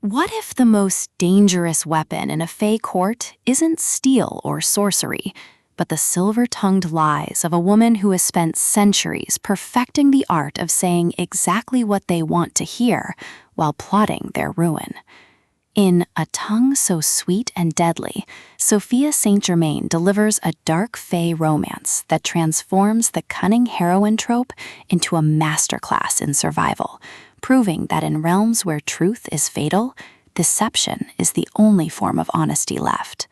What if the most dangerous weapon in a fae court isn't steel or sorcery, but the silver-tongued lies of a woman who has spent centuries perfecting the art of saying exactly what they want to hear while plotting their ruin? In A Tongue So Sweet and Deadly, Sophia St. Germain delivers a dark fae romance that transforms the cunning heroine trope into a masterclass in survival, proving that in realms where truth is fatal, deception is the only form of honesty left.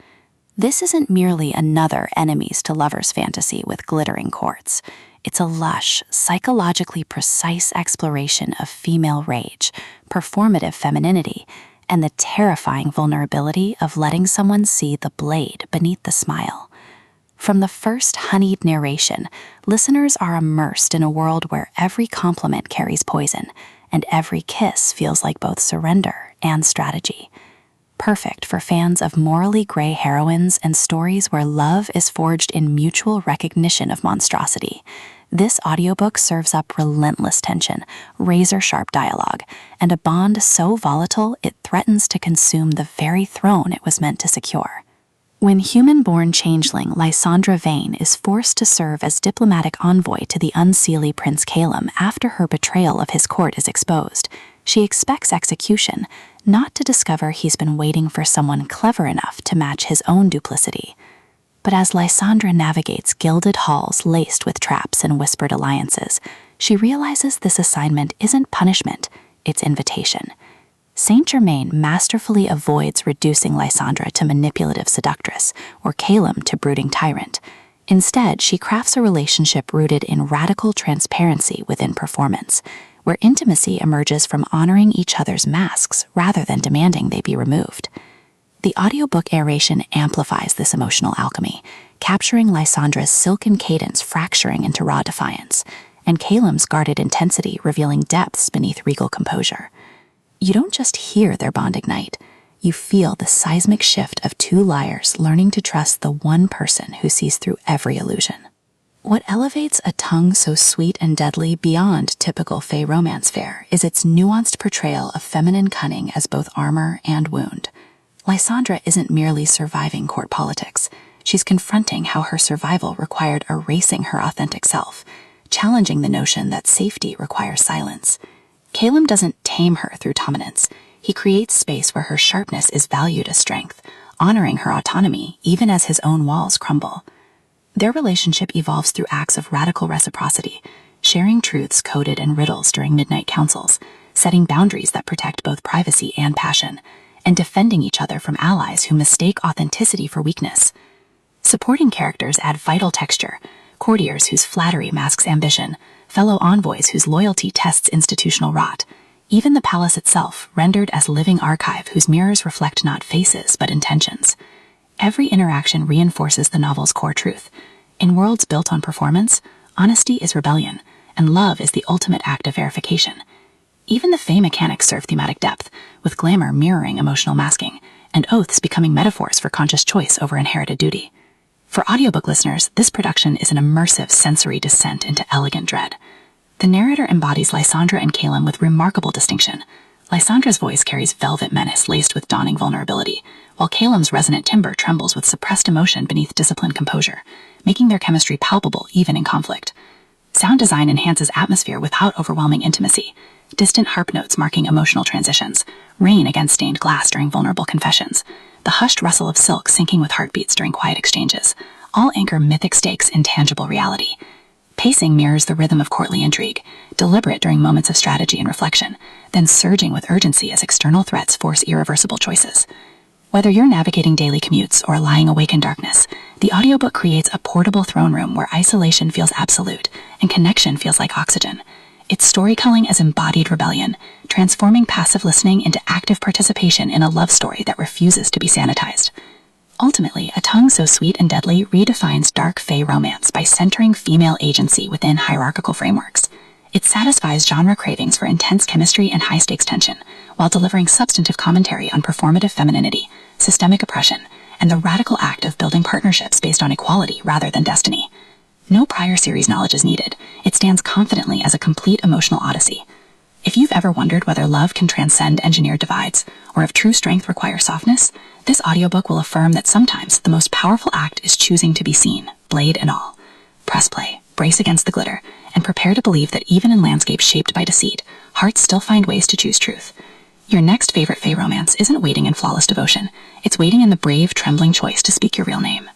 This isn't merely another enemies to lovers fantasy with glittering courts. It's a lush, psychologically precise exploration of female rage, performative femininity, and the terrifying vulnerability of letting someone see the blade beneath the smile. From the first honeyed narration, listeners are immersed in a world where every compliment carries poison, and every kiss feels like both surrender and strategy. Perfect for fans of morally gray heroines and stories where love is forged in mutual recognition of monstrosity. This audiobook serves up relentless tension, razor-sharp dialogue, and a bond so volatile it threatens to consume the very throne it was meant to secure. When human-born changeling Lysandra Vane is forced to serve as diplomatic envoy to the unseelie Prince Calum after her betrayal of his court is exposed, she expects execution, not to discover he's been waiting for someone clever enough to match his own duplicity. But as Lysandra navigates gilded halls laced with traps and whispered alliances, she realizes this assignment isn't punishment, it's invitation. St. Germain masterfully avoids reducing Lysandra to manipulative seductress or Calum to brooding tyrant. Instead, she crafts a relationship rooted in radical transparency within performance, where intimacy emerges from honoring each other's masks rather than demanding they be removed. The audiobook narration amplifies this emotional alchemy, capturing Lysandra's silken cadence fracturing into raw defiance, and Calum's guarded intensity revealing depths beneath regal composure. You don't just hear their bond ignite, you feel the seismic shift of two liars learning to trust the one person who sees through every illusion. What elevates A Tongue So Sweet and Deadly beyond typical fae romance fare is its nuanced portrayal of feminine cunning as both armor and wound. Lysandra isn't merely surviving court politics. She's confronting how her survival required erasing her authentic self, challenging the notion that safety requires silence. Calum doesn't tame her through dominance. He creates space where her sharpness is valued as strength, honoring her autonomy even as his own walls crumble. Their relationship evolves through acts of radical reciprocity, sharing truths coded in riddles during midnight councils, setting boundaries that protect both privacy and passion, and defending each other from allies who mistake authenticity for weakness. Supporting characters add vital texture, courtiers whose flattery masks ambition, fellow envoys whose loyalty tests institutional rot, even the palace itself rendered as living archive whose mirrors reflect not faces but intentions. Every interaction reinforces the novel's core truth. In worlds built on performance, honesty is rebellion, and love is the ultimate act of verification. Even the fae mechanics serve thematic depth, with glamour mirroring emotional masking, and oaths becoming metaphors for conscious choice over inherited duty. For audiobook listeners, this production is an immersive sensory descent into elegant dread. The narrator embodies Lysandra and Calum with remarkable distinction. Lysandra's voice carries velvet menace laced with dawning vulnerability, while Calum's resonant timbre trembles with suppressed emotion beneath disciplined composure, making their chemistry palpable even in conflict. Sound design enhances atmosphere without overwhelming intimacy, distant harp notes marking emotional transitions, rain against stained glass during vulnerable confessions, the hushed rustle of silk syncing with heartbeats during quiet exchanges, all anchor mythic stakes in tangible reality. Pacing mirrors the rhythm of courtly intrigue, deliberate during moments of strategy and reflection, then surging with urgency as external threats force irreversible choices. Whether you're navigating daily commutes or lying awake in darkness, the audiobook creates a portable throne room where isolation feels absolute and connection feels like oxygen. Its storytelling is embodied rebellion, transforming passive listening into active participation in a love story that refuses to be sanitized. Ultimately, A Tongue So Sweet and Deadly redefines dark fae romance by centering female agency within hierarchical frameworks. It satisfies genre cravings for intense chemistry and high-stakes tension, while delivering substantive commentary on performative femininity, systemic oppression, and the radical act of building partnerships based on equality rather than destiny. No prior series knowledge is needed. It stands confidently as a complete emotional odyssey. If you've ever wondered whether love can transcend engineered divides, or if true strength requires softness, this audiobook will affirm that sometimes the most powerful act is choosing to be seen, blade and all. Press play, brace against the glitter, and prepare to believe that even in landscapes shaped by deceit, hearts still find ways to choose truth. Your next favorite fae romance isn't waiting in flawless devotion. It's waiting in the brave, trembling choice to speak your real name.